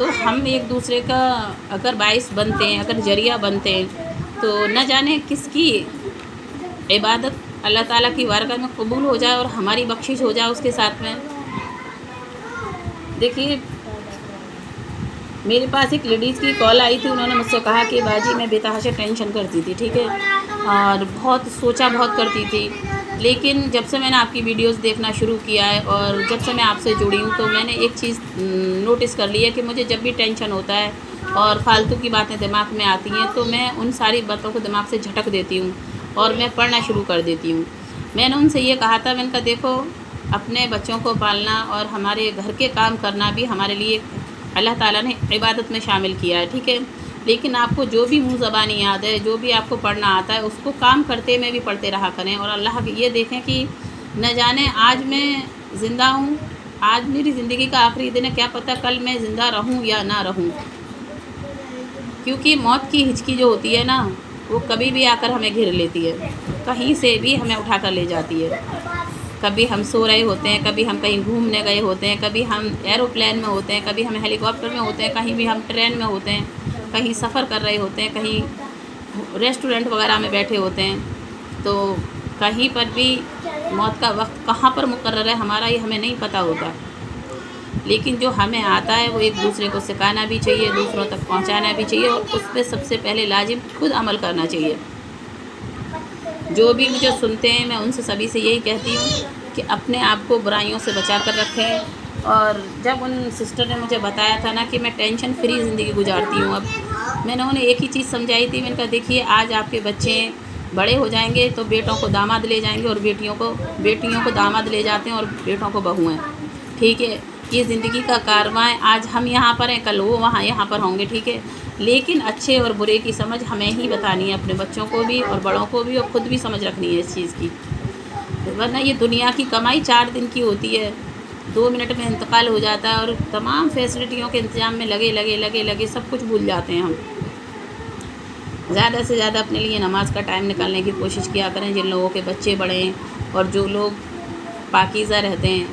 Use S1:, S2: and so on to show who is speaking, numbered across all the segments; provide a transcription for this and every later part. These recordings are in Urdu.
S1: تو ہم ایک دوسرے کا اگر باعث بنتے ہیں، اگر ذریعہ بنتے ہیں، تو نہ جانے کس کی عبادت اللہ تعالیٰ کی بارگاہ میں قبول ہو جائے اور ہماری بخشش ہو جائے اس کے ساتھ میں۔ دیکھیے، میرے پاس ایک لیڈیز کی کال آئی تھی، انہوں نے مجھ سے کہا کہ باجی میں بے تحاشا ٹینشن کرتی تھی، ٹھیک ہے، اور بہت کرتی تھی، لیکن جب سے میں نے آپ کی ویڈیوز دیکھنا شروع کیا ہے اور جب سے میں آپ سے جڑی ہوں تو میں نے ایک چیز نوٹس کر لی ہے کہ مجھے جب بھی ٹینشن ہوتا ہے اور فالتو کی باتیں دماغ میں آتی ہیں تو میں ان ساری باتوں کو دماغ سے جھٹک دیتی ہوں اور میں پڑھنا شروع کر دیتی ہوں۔ میں نے ان سے یہ کہا تھا، میں نے کہا دیکھو، اپنے بچوں کو پالنا اور ہمارے گھر کے کام کرنا بھی ہمارے لیے اللہ تعالیٰ نے عبادت میں شامل کیا ہے، ٹھیک ہے، لیکن آپ کو جو بھی منہ زبانی یاد ہے، جو بھی آپ کو پڑھنا آتا ہے، اس کو کام کرتے میں بھی پڑھتے رہا کریں، اور اللہ کی یہ دیکھیں کہ نہ جانے آج میں زندہ ہوں، آج میری زندگی کا آخری دن ہے، کیا پتہ کل میں زندہ رہوں یا نہ رہوں، کیونکہ موت کی ہچکی جو ہوتی ہے نا، وہ کبھی بھی آ کر ہمیں گھیر لیتی ہے، کہیں سے بھی ہمیں اٹھا کر لے جاتی ہے۔ کبھی ہم سو رہے ہوتے ہیں، کبھی ہم کہیں گھومنے گئے ہوتے ہیں، کبھی ہم ایروپلین میں ہوتے ہیں، کبھی ہم ہیلی کاپٹر میں ہوتے ہیں، کہیں بھی ہم ٹرین میں ہوتے ہیں، کہیں سفر کر رہے ہوتے ہیں، کہیں ریسٹورنٹ وغیرہ میں بیٹھے ہوتے ہیں، تو کہیں پر بھی موت کا وقت کہاں پر مقرر ہے ہمارا یہ ہمیں نہیں پتہ ہوتا، لیکن جو ہمیں آتا ہے وہ ایک دوسرے کو سکھانا بھی چاہیے، دوسروں تک پہنچانا بھی چاہیے، اور اس پہ سب سے پہلے لازم خود عمل کرنا چاہیے۔ جو بھی مجھے سنتے ہیں میں ان سے سبھی سے یہی کہتی ہوں کہ اپنے آپ کو برائیوں سے بچا کر رکھیں، اور جب ان سسٹر نے مجھے بتایا تھا نا کہ میں ٹینشن فری زندگی گزارتی ہوں، اب میں نے انہیں ایک ہی چیز سمجھائی تھی، میں نے کہا دیکھیے آج آپ کے بچے بڑے ہو جائیں گے تو بیٹوں کو داماد لے جائیں گے، اور بیٹیوں کو داماد لے جاتے ہیں اور بیٹوں کو بہو ہیں، ٹھیک ہے، یہ زندگی کا کارواں ہے، آج ہم یہاں پر ہیں، کل وہ یہاں پر ہوں گے، ٹھیک ہے، لیکن اچھے اور برے کی سمجھ ہمیں ہی بتانی ہے، اپنے بچوں کو بھی اور بڑوں کو بھی، اور خود بھی سمجھ رکھنی ہے اس چیز کی، ورنہ یہ دنیا کی کمائی 4 دن کی ہوتی ہے، 2 منٹ میں انتقال ہو جاتا ہے، اور تمام فیسلٹیوں کے انتظام میں لگے سب کچھ بھول جاتے ہیں ہم۔ زیادہ سے زیادہ اپنے لیے نماز کا ٹائم نکالنے کی کوشش کیا کریں، جن لوگوں کے بچے بڑے ہیں اور جو لوگ پاکیزہ رہتے ہیں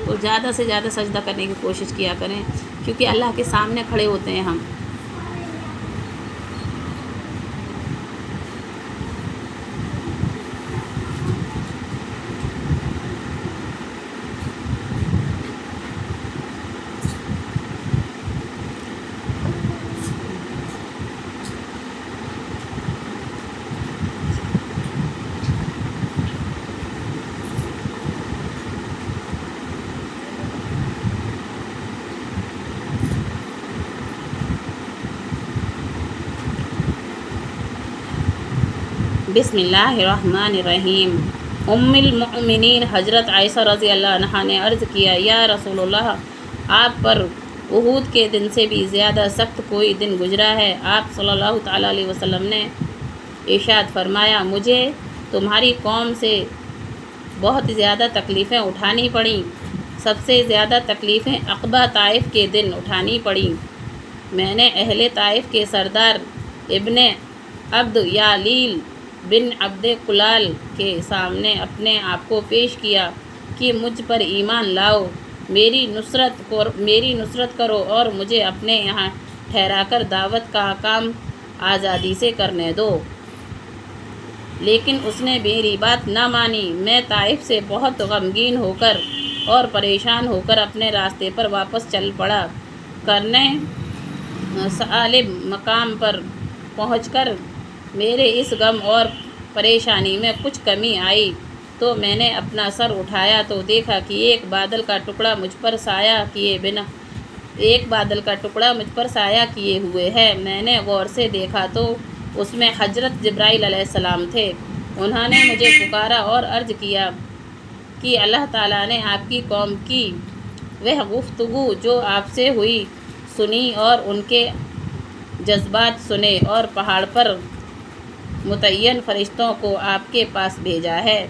S1: تو زیادہ سے زیادہ سجدہ کرنے کی کوشش کیا کریں، کیونکہ اللہ کے سامنے کھڑے ہوتے ہیں ہم۔ بسم اللہ الرحمن الرحیم۔ ام المؤمنین حضرت عائشہ رضی اللہ عنہا نے عرض کیا، یا رسول اللہ، آپ پر احد کے دن سے بھی زیادہ سخت کوئی دن گزرا ہے؟ آپ صلی اللہ تعالیٰ علیہ وسلم نے ارشاد فرمایا، مجھے تمہاری قوم سے بہت زیادہ تکلیفیں اٹھانی پڑیں، سب سے زیادہ تکلیفیں عقبہ طائف کے دن اٹھانی پڑیں۔ میں نے اہل طائف کے سردار ابن عبد یالیل بن عبد کلال کے سامنے اپنے آپ کو پیش کیا کہ مجھ پر ایمان لاؤ، میری نصرت کرو اور مجھے اپنے یہاں ٹھہرا کر دعوت کا کام آزادی سے کرنے دو، لیکن اس نے میری بات نہ مانی۔ میں طائف سے بہت غمگین ہو کر اور پریشان ہو کر اپنے راستے پر واپس چل پڑا۔ کرنے ثعالب مقام پر پہنچ کر میرے اس غم اور پریشانی میں کچھ کمی آئی تو میں نے اپنا سر اٹھایا تو دیکھا کہ ایک بادل کا ٹکڑا مجھ پر سایہ کیے ہوئے ہے۔ میں نے غور سے دیکھا تو اس میں حضرت جبرائیل علیہ السلام تھے۔ انہوں نے مجھے پکارا اور عرض کیا کہ اللہ تعالیٰ نے آپ کی قوم کی وہ گفتگو جو آپ سے ہوئی سنی اور ان کے جذبات سنے، اور پہاڑ پر متعین فرشتوں کو آپ کے پاس بھیجا ہے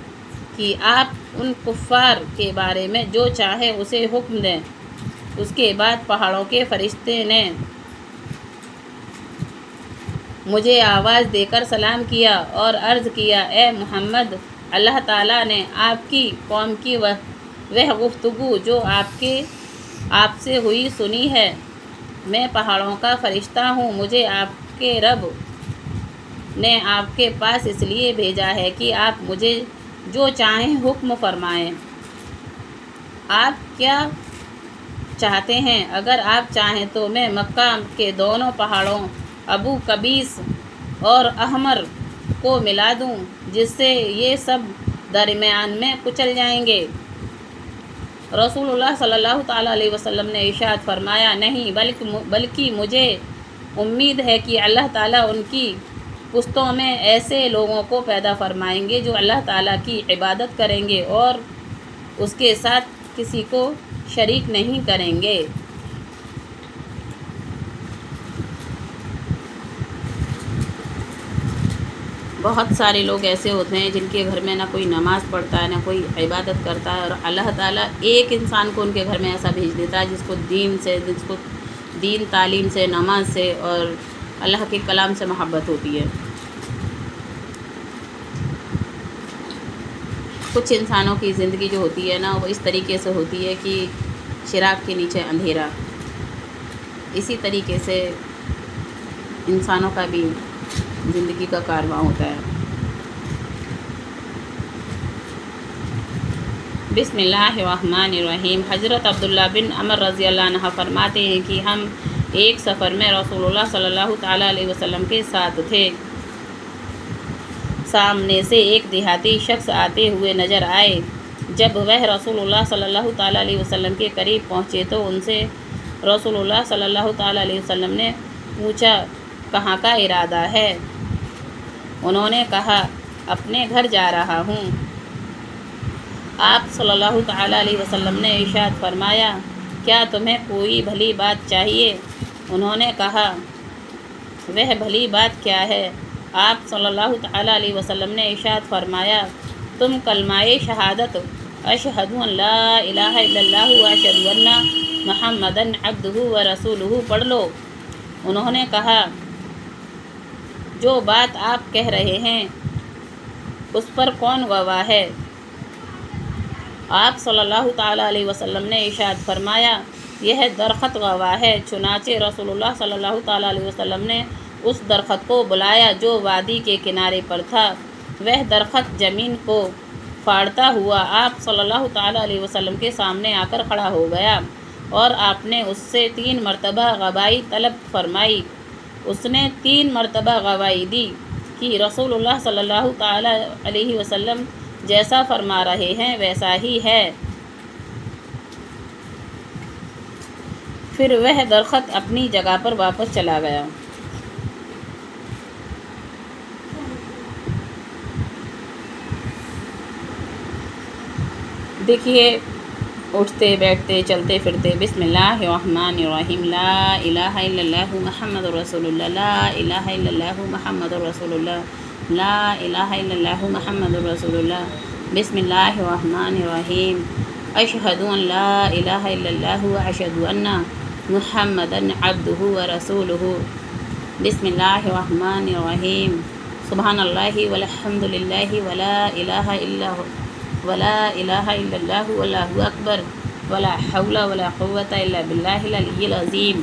S1: کہ آپ ان کفار کے بارے میں جو چاہے اسے حکم دیں۔ اس کے بعد پہاڑوں کے فرشتے نے مجھے آواز دے کر سلام کیا اور عرض کیا، اے محمد، اللہ تعالیٰ نے آپ کی قوم کی وہ گفتگو جو آپ سے ہوئی سنی ہے، میں پہاڑوں کا فرشتہ ہوں، مجھے آپ کے رب نے آپ کے پاس اس لیے بھیجا ہے کہ آپ مجھے جو چاہیں حکم فرمائیں۔ آپ کیا چاہتے ہیں؟ اگر آپ چاہیں تو میں مکہ کے دونوں پہاڑوں ابو قبیس اور احمر کو ملا دوں، جس سے یہ سب درمیان میں کچل جائیں گے۔ رسول اللہ صلی اللہ تعالیٰ علیہ وسلم نے ارشاد فرمایا، نہیں، بلکہ مجھے امید ہے کہ اللہ تعالیٰ ان کی پشتوں میں ایسے لوگوں کو پیدا فرمائیں گے جو اللہ تعالیٰ کی عبادت کریں گے اور اس کے ساتھ کسی کو شریک نہیں کریں گے۔ بہت سارے لوگ ایسے ہوتے ہیں جن کے گھر میں نہ کوئی نماز پڑھتا ہے، نہ کوئی عبادت کرتا ہے، اور اللہ تعالیٰ ایک انسان کو ان کے گھر میں ایسا بھیج دیتا ہے جس کو دین تعلیم سے، نماز سے اور اللہ کے کلام سے محبت ہوتی ہے۔ کچھ انسانوں کی زندگی جو ہوتی ہے نا، وہ اس طریقے سے ہوتی ہے کہ چراغ کے نیچے اندھیرا۔ اسی طریقے سے انسانوں کا بھی زندگی کا کارواں ہوتا ہے۔ بسم اللہ الرحمن الرحیم۔ حضرت عبداللہ بن عمر رضی اللہ عنہ فرماتے ہیں کہ ہم ایک سفر میں رسول اللہ صلی اللہ تعالیٰ علیہ وسلم کے ساتھ تھے۔ سامنے سے ایک دیہاتی شخص آتے ہوئے نظر آئے۔ جب وہ رسول اللہ صلی اللہ تعالیٰ علیہ وسلم کے قریب پہنچے تو ان سے رسول اللہ صلی اللہ تعالیٰ علیہ وسلم نے پوچھا، کہاں کا ارادہ ہے؟ انہوں نے کہا، اپنے گھر جا رہا ہوں۔ آپ صلی اللہ تعالیٰ علیہ وسلم نے ارشاد فرمایا، کیا تمہیں کوئی بھلی بات چاہیے؟ انہوں نے کہا، وہ بھلی بات کیا ہے؟ آپ صلی اللہ تعالیٰ علیہ وسلم نے ارشاد فرمایا، تم کلمہ شہادت اشہد ان لا الہ الا اللہ و اشہد ان محمدً عبدہ و رسولہ پڑھ لو۔ انہوں نے کہا، جو بات آپ کہہ رہے ہیں اس پر کون گواہ ہے؟ آپ صلی اللہ تعالیٰ علیہ وسلم نے ارشاد فرمایا، یہ درخت گواہ ہے۔ چنانچہ رسول اللہ صلی اللہ تعالیٰ علیہ وسلم نے اس درخت کو بلایا جو وادی کے کنارے پر تھا۔ وہ درخت زمین کو پھاڑتا ہوا آپ صلی اللہ تعالیٰ علیہ وسلم کے سامنے آ کر کھڑا ہو گیا اور آپ نے اس سے 3 مرتبہ گواہی طلب فرمائی۔ اس نے 3 مرتبہ گواہی دی کہ رسول اللہ صلی اللہ تعالیٰ علیہ وسلم جیسا فرما رہے ہیں ویسا ہی ہے۔ پھر وہ درخت اپنی جگہ پر واپس چلا گیا۔ دیکھیے، اٹھتے بیٹھتے چلتے پھرتے بسم اللہ الرحمن الرحیم، لا الہ الا اللہ محمد رسول اللہ، لا الہ الا اللہ محمد رسول اللہ، لا الہ الا اللہ محمد رسول اللہ۔ بسم اللہ الرحمن الرحیم، اشہد ان لا الہ الا اللہ و اشہد ان محمدً عبدہ و رسولہ۔ بسم اللہ الرحمن الرحیم، سبحان اللہ والحمد للہ ولا الہ الا اللہ واللہ اکبر ولا حول ولا قوة الا باللہ العلی العظیم۔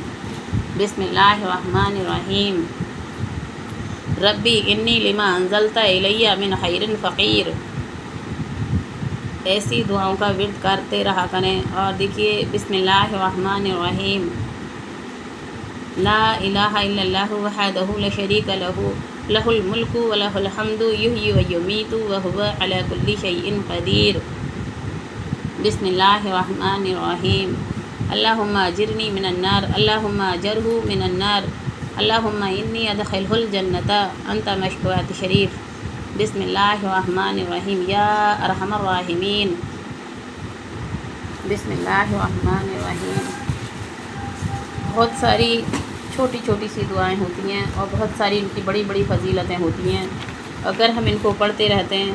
S1: بسم اللہ الرحمن الرحیم، ربی انی لما انزلت الی من خیر فقیر۔ ایسی دعاؤں کا ورد کرتے رہا کریں۔ اور دیکھیے، بسم اللہ الرحمن الرحیم، لا الہ الا اللہ وحدہ لا شریک لہ، لہ الملک و لہ الحمد یحیی و یمیت وہو علی کل شیء قدیر۔ بسم اللہ الرحمن الرحیم، اللہم اجرنی من النار، اللہم اجرہ من النار، اللہم انی ادخلہ الجنۃ انت مشفوعۃ شریف۔ بسم اللہ الرحمن الرحیم، یا ارحم الراحمین۔ بسم اللہ الرحمن الرحیم۔ بہت ساری چھوٹی چھوٹی سی دعائیں ہوتی ہیں اور بہت ساری ان کی بڑی بڑی فضیلتیں ہوتی ہیں۔ اگر ہم ان کو پڑھتے رہتے ہیں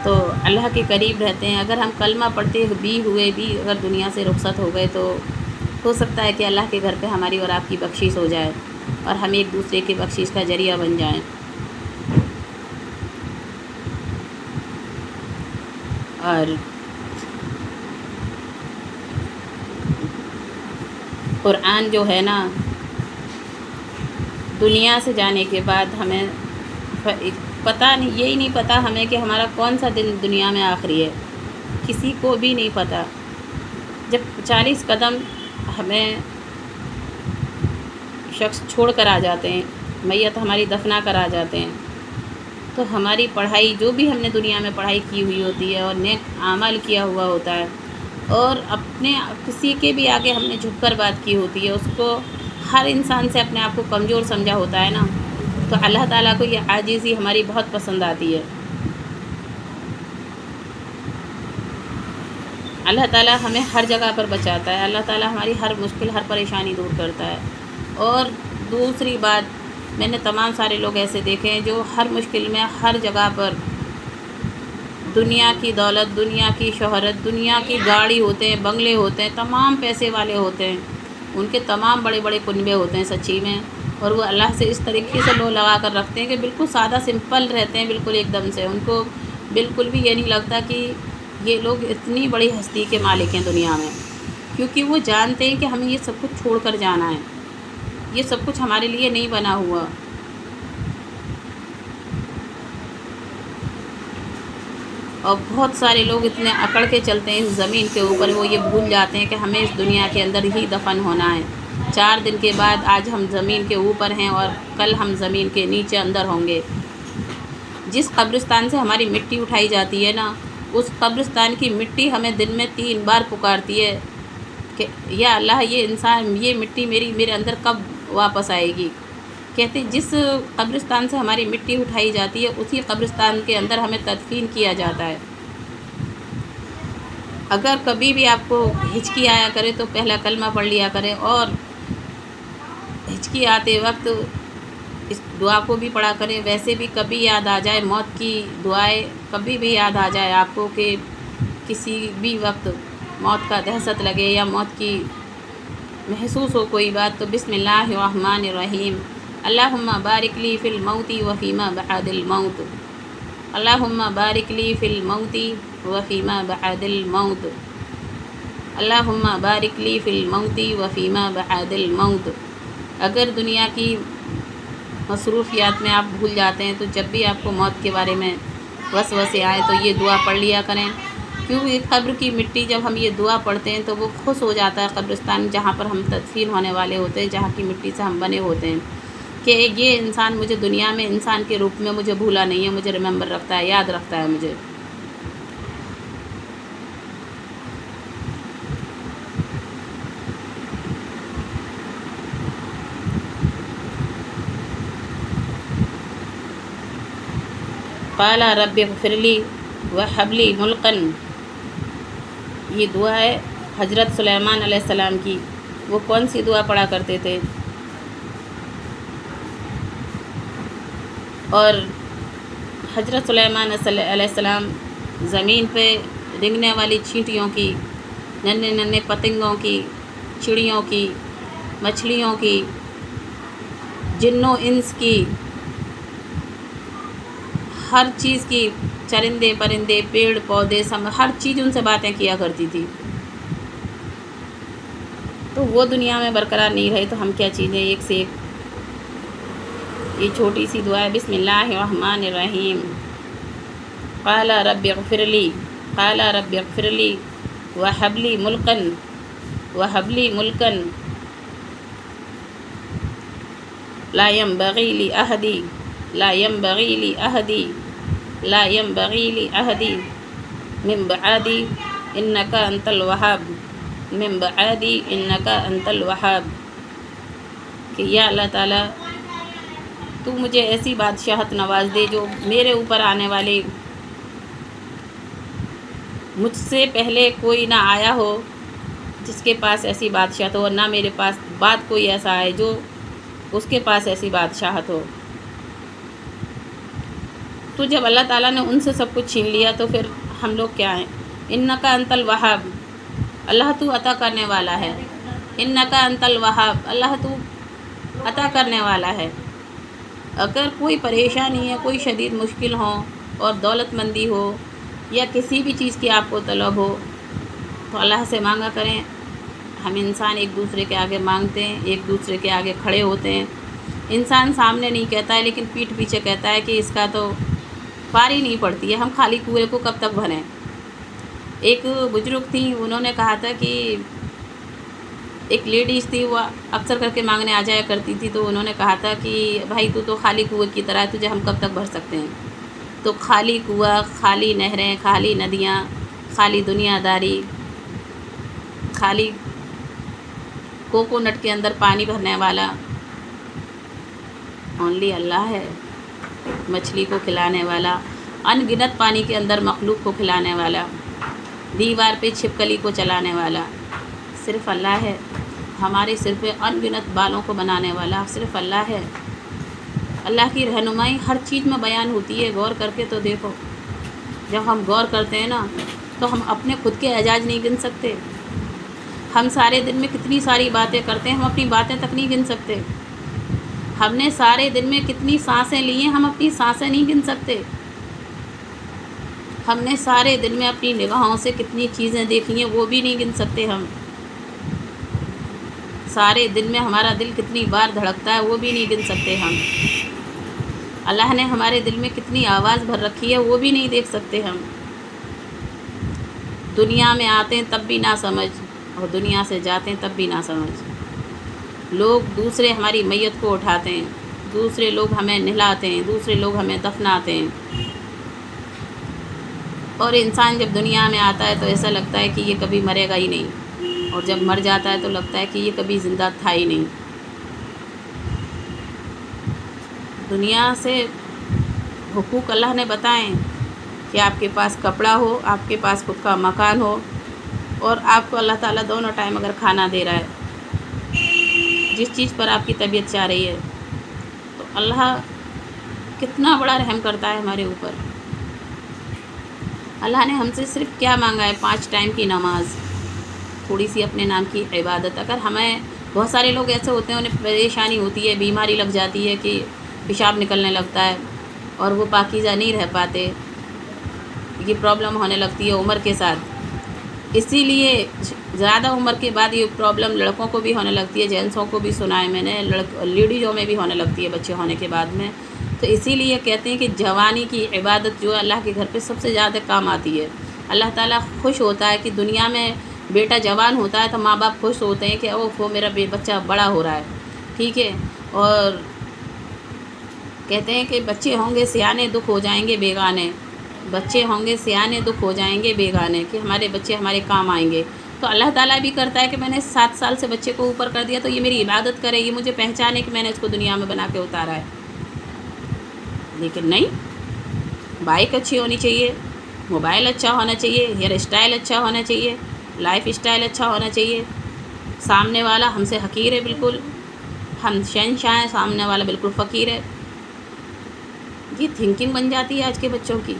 S1: تو اللہ کے قریب رہتے ہیں۔ اگر ہم کلمہ پڑھتے ہوئے بھی اگر دنیا سے رخصت ہو گئے تو ہو سکتا ہے کہ اللہ کے گھر پہ ہماری اور آپ کی بخشش ہو جائے اور ہم ایک دوسرے کی بخشش کا ذریعہ بن جائیں۔ اور قرآن جو ہے نا، دنیا سے جانے کے بعد ہمیں پتہ نہیں، یہی نہیں پتہ ہمیں کہ ہمارا کون سا دن دنیا میں آخری ہے، کسی کو بھی نہیں پتہ۔ جب 40 قدم ہمیں شخص چھوڑ کر آ جاتے ہیں، میت ہماری دفنا کر آ جاتے ہیں، تو ہماری پڑھائی جو بھی ہم نے دنیا میں پڑھائی کی ہوئی ہوتی ہے اور نیک اعمال کیا ہوا ہوتا ہے، اور اپنے کسی کے بھی آگے ہم نے جھک کر بات کی ہوتی ہے، اس کو ہر انسان سے اپنے آپ کو کمزور سمجھا ہوتا ہے نا، تو اللہ تعالیٰ کو یہ عاجزی ہماری بہت پسند آتی ہے۔ اللہ تعالیٰ ہمیں ہر جگہ پر بچاتا ہے، اللہ تعالیٰ ہماری ہر مشکل، ہر پریشانی دور کرتا ہے۔ اور دوسری بات، میں نے تمام سارے لوگ ایسے دیکھے ہیں جو ہر مشکل میں ہر جگہ پر دنیا کی دولت، دنیا کی شہرت، دنیا کی گاڑی ہوتے ہیں، بنگلے ہوتے ہیں، تمام پیسے والے ہوتے ہیں، ان کے تمام بڑے بڑے کنبے ہوتے ہیں سچی میں، اور وہ اللہ سے اس طریقے سے لو لگا کر رکھتے ہیں کہ بالکل سادہ سمپل رہتے ہیں، بالکل ایک دم سے، ان کو بالکل بھی یہ نہیں لگتا کہ یہ لوگ اتنی بڑی ہستی کے مالک ہیں دنیا میں، کیونکہ وہ جانتے ہیں کہ ہمیں یہ سب کچھ چھوڑ کر جانا ہے، یہ سب کچھ ہمارے لیے نہیں بنا ہوا۔ اور بہت سارے لوگ اتنے اکڑ کے چلتے ہیں اس زمین کے اوپر، وہ یہ بھول جاتے ہیں کہ ہمیں اس دنیا کے اندر ہی دفن ہونا ہے۔ 4 دن کے بعد آج ہم زمین کے اوپر ہیں اور کل ہم زمین کے نیچے اندر ہوں گے۔ جس قبرستان سے ہماری مٹی اٹھائی جاتی ہے نا، اس قبرستان کی مٹی ہمیں دن میں 3 بار پکارتی ہے کہ یا اللہ، یہ مٹی میرے اندر کب واپس آئے گی۔ کہتے ہیں جس قبرستان سے ہماری مٹی اٹھائی جاتی ہے، اسی قبرستان کے اندر ہمیں تدفین کیا جاتا ہے۔ اگر کبھی بھی آپ کو ہچکی آیا کرے تو پہلا کلمہ پڑھ لیا کرے، اور ہچکی آتے وقت اس دعا کو بھی پڑھا کریں۔ ویسے بھی کبھی یاد آ جائے موت کی دعائیں، کبھی بھی یاد آ جائے آپ کو کہ کسی بھی وقت موت کا دہشت لگے یا موت کی محسوس ہو کوئی بات، تو بسم اللہ الرحمن الرحیم، اللہم بارک لی فی الموت وفیما بعد الموت، اللہم بارک لی فی الموت وفیما بعد الموت، اللہم بارک لی فی الموت وفیما بعد الموت۔ اگر دنیا کی مصروفیات میں آپ بھول جاتے ہیں، تو جب بھی آپ کو موت کے بارے میں وسوسے آئے تو یہ دعا پڑھ لیا کریں، کیونکہ قبر کی مٹی جب ہم یہ دعا پڑھتے ہیں تو وہ خوش ہو جاتا ہے قبرستان جہاں پر ہم تدفین ہونے والے ہوتے ہیں، جہاں کی مٹی سے ہم بنے ہوتے ہیں، کہ یہ انسان مجھے دنیا میں انسان کے روپ میں مجھے بھولا نہیں ہے، مجھے ریممبر رکھتا ہے، یاد رکھتا ہے مجھے۔ قال رب اغفر لی وہب لی ملکا، یہ دعا ہے حضرت سلیمان علیہ السلام کی۔ وہ کون سی دعا پڑھا کرتے تھے؟ اور حضرت سلیمان علیہ السلام زمین پہ رنگنے والی چینٹیوں کی، ننھے ننھے پتنگوں کی، چڑیوں کی، مچھلیوں کی، جنوں انس کی، ہر چیز کی، چرندے پرندے، پیڑ پودے، ہر چیز ان سے باتیں کیا کرتی تھی۔ تو وہ دنیا میں برقرار نہیں رہے تو ہم کیا چیزیں، ایک سے ایک۔ یہ چھوٹی سی دعا ہے، بسم اللہ الرحمن الرحیم، قال رب اغفر لی، قال رب اغفر لی وہب لی ملکا، وہب لی ملکا لا ينبغی لأحد، لا ينبغی لأحد، لا ينبغی لأحد من بعدی انک انت الوہاب، من بعدی انک انت الوہاب، کہ یا اللہ تعالیٰ تو مجھے ایسی بادشاہت نواز دے جو میرے اوپر آنے والے مجھ سے پہلے کوئی نہ آیا ہو جس کے پاس ایسی بادشاہت ہو، اور نہ میرے پاس بعد کوئی ایسا آئے جو اس کے پاس ایسی بادشاہت ہو۔ تو جب اللہ تعالیٰ نے ان سے سب کچھ چھین لیا تو پھر ہم لوگ کیا ہیں؟ انک انت الوہاب، اللہ تو عطا کرنے والا ہے، انک انت الوہاب، اللہ تو عطا کرنے والا ہے۔ اگر کوئی پریشانی ہے، کوئی شدید مشکل ہو اور دولت مندی ہو یا کسی بھی چیز کی آپ کو طلب ہو تو اللہ سے مانگا کریں، ہم انسان ایک دوسرے کے آگے مانگتے ہیں، ایک دوسرے کے آگے کھڑے ہوتے ہیں۔ انسان سامنے نہیں کہتا ہے لیکن پیٹھ پیچھے کہتا ہے کہ اس کا تو پاری نہیں پڑتی ہے، ہم خالی کنویں کو کب تک بھریں۔ ایک بزرگ تھیں، انہوں نے کہا تھا کہ ایک لیڈیز تھی، وہ اکثر کر کے مانگنے آ جایا کرتی تھی، تو انہوں نے کہا تھا کہ بھائی تو خالی کنویں کی طرح ہے، تجھے ہم کب تک بھر سکتے ہیں۔ تو خالی کنواں، خالی نہریں، خالی ندیاں، خالی دنیا داری، خالی کوکونٹ کے اندر پانی بھرنے والا اونلی اللہ ہے۔ مچھلی کو کھلانے والا، ان گنت پانی کے اندر مخلوق کو کھلانے والا، دیوار پہ چھپکلی کو چلانے والا صرف اللہ ہے۔ ہمارے سر پہ ان گنت بالوں کو بنانے والا صرف اللہ ہے۔ اللہ کی رہنمائی ہر چیز میں بیان ہوتی ہے، غور کر کے تو دیکھو۔ جب ہم غور کرتے ہیں نا تو ہم اپنے خود کے اعجاز نہیں گن سکتے۔ ہم سارے دن میں کتنی ساری باتیں کرتے ہیں، ہم اپنی باتیں تک نہیں گن سکتے۔ ہم نے سارے دن میں کتنی سانسیں لی ہیں، ہم اپنی سانسیں نہیں گن سکتے۔ ہم نے سارے دن میں اپنی نگاہوں سے کتنی چیزیں دیکھی ہیں، وہ بھی نہیں گن سکتے ہم۔ سارے دن میں ہمارا دل کتنی بار دھڑکتا ہے، وہ بھی نہیں گن سکتے ہم۔ اللہ نے ہمارے دل میں کتنی آواز بھر رکھی ہے، وہ بھی نہیں دیکھ سکتے ہم۔ دنیا میں آتے ہیں تب بھی نہ سمجھ، اور دنیا سے جاتے ہیں تب بھی نہ سمجھ۔ لوگ دوسرے ہماری میت کو اٹھاتے ہیں، دوسرے لوگ ہمیں نہلاتے ہیں، دوسرے لوگ ہمیں دفناتے ہیں، اور انسان جب دنیا میں آتا ہے تو ایسا لگتا ہے کہ یہ کبھی مرے گا ہی نہیں، اور جب مر جاتا ہے تو لگتا ہے کہ یہ کبھی زندہ تھا ہی نہیں۔ دنیا سے حقوق اللہ نے بتائیں کہ آپ کے پاس کپڑا ہو، آپ کے پاس خود کا مکان ہو، اور آپ کو اللہ تعالیٰ دونوں ٹائم اگر کھانا دے رہا ہے، جس چیز پر آپ کی طبیعت چاہ رہی ہے، تو اللہ کتنا بڑا رحم کرتا ہے ہمارے اوپر۔ اللہ نے ہم سے صرف کیا مانگا ہے؟ 5 ٹائم کی نماز، تھوڑی سی اپنے نام کی عبادت۔ اگر ہمیں بہت سارے لوگ ایسے ہوتے ہیں، انہیں پریشانی ہوتی ہے، بیماری لگ جاتی ہے کہ پیشاب نکلنے لگتا ہے اور وہ پاکیزہ نہیں رہ پاتے، یہ پرابلم ہونے لگتی ہے عمر کے ساتھ۔ اسی لیے زیادہ عمر کے بعد یہ پرابلم لڑکوں کو بھی ہونے لگتی ہے، جینسوں کو بھی سنا ہے میں نے، لیڈیزوں میں بھی ہونے لگتی ہے بچے ہونے کے بعد میں۔ تو اسی لیے کہتے ہیں کہ جوانی کی عبادت جو ہے اللہ کے گھر پہ سب سے زیادہ کام آتی ہے۔ اللہ تعالیٰ خوش ہوتا ہے کہ دنیا میں بیٹا جوان ہوتا ہے تو ماں باپ خوش ہوتے ہیں کہ اوہ میرا بچہ بڑا ہو رہا ہے، ٹھیک ہے، اور کہتے ہیں کہ بچے ہوں گے سیانے دکھ ہو جائیں گے بیگانے، بچے ہوں گے سیانے دکھ ہو جائیں گے بیگانے، کہ ہمارے بچے ہمارے کام آئیں گے۔ تو اللہ تعالیٰ بھی کرتا ہے کہ میں نے 7 سال سے بچے کو اوپر کر دیا تو یہ میری عبادت کرے، یہ مجھے پہچانے کہ میں نے اس کو دنیا میں بنا کے اتارا ہے۔ لیکن نہیں، بائک اچھی ہونی چاہیے، موبائل اچھا ہونا چاہیے، ہیئر اسٹائل اچھا ہونا چاہیے، لائف اسٹائل اچھا ہونا چاہیے، سامنے والا ہم سے حقیر ہے، بالکل ہم شہنشاہ ہیں، سامنے والا بالکل فقیر ہے۔ یہ تھنکنگ بن جاتی ہے آج کے بچوں کی،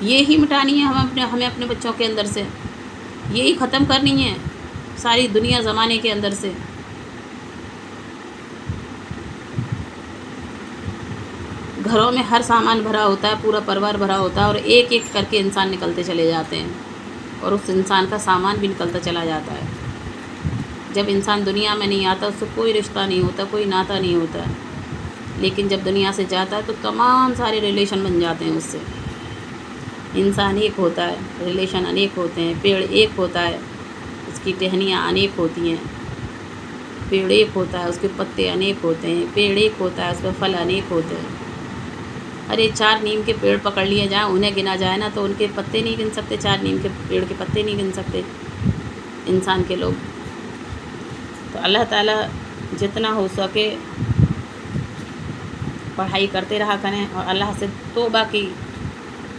S1: یہی مٹانی ہے ہمیں اپنے بچوں کے اندر سے، یہی ختم کرنی ہے ساری دنیا زمانے کے اندر سے۔ گھروں میں ہر سامان بھرا ہوتا ہے، پورا پریوار بھرا ہوتا ہے، اور ایک ایک کر کے انسان نکلتے چلے جاتے ہیں، اور اس انسان کا سامان بھی نکلتا چلا جاتا ہے۔ جب انسان دنیا میں نہیں آتا اس سے کوئی رشتہ نہیں ہوتا، کوئی ناتا نہیں ہوتا، لیکن جب دنیا سے جاتا ہے تو تمام سارے ریلیشن بن جاتے ہیں اس سے۔ انسان ایک ہوتا ہے، ریلیشن انیک ہوتے ہیں، پیڑ ایک ہوتا ہے، اس کی ٹہنیاں انیک ہوتی ہیں، پیڑ ایک ہوتا ہے، اس کے پتے انیک ہوتے ہیں، پیڑ ایک ہوتا ہے، اس کے پھل انیک ہوتے ہیں۔ ارے 4 نیم کے پیڑ پکڑ لیے جائیں، انہیں گنا جائے نا تو ان کے پتے نہیں گن سکتے، 4 نیم کے پیڑ کے پتے نہیں گن سکتے انسان کے لوگ۔ تو اللہ تعالیٰ جتنا ہو سکے پڑھائی کرتے رہا کریں، اور اللہ سے توبہ کی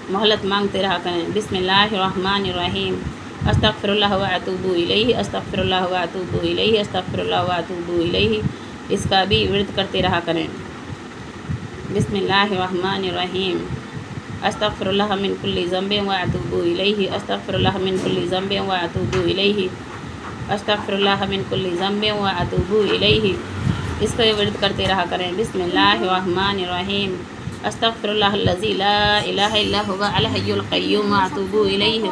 S1: مہلت مانگتے رہا کریں۔ بسم اللہ الرحمن الرحیم، استغفر اللہ و اتوب الیہ، استغفر اللہ و اتوب الیہ، استغفر اللہ و اتوب الیہ، اس کا بھی ورد کرتے رہا کریں۔ بسم اللہ الرحمن الرحیم، استغفر اللہ من کل ذنب و اتوب الیہ، استغفر اللہ من کل ذنب و اتوب الیہ، استغفر اللہ من کل ذنب و اتوب الیہ، اس کا ورد کرتے رہا کریں۔ بسم اللہ الرحمن الرحیم، استغفر اللہ الذی لا الہ الا هو الحی القیوم و اتوب الیہ،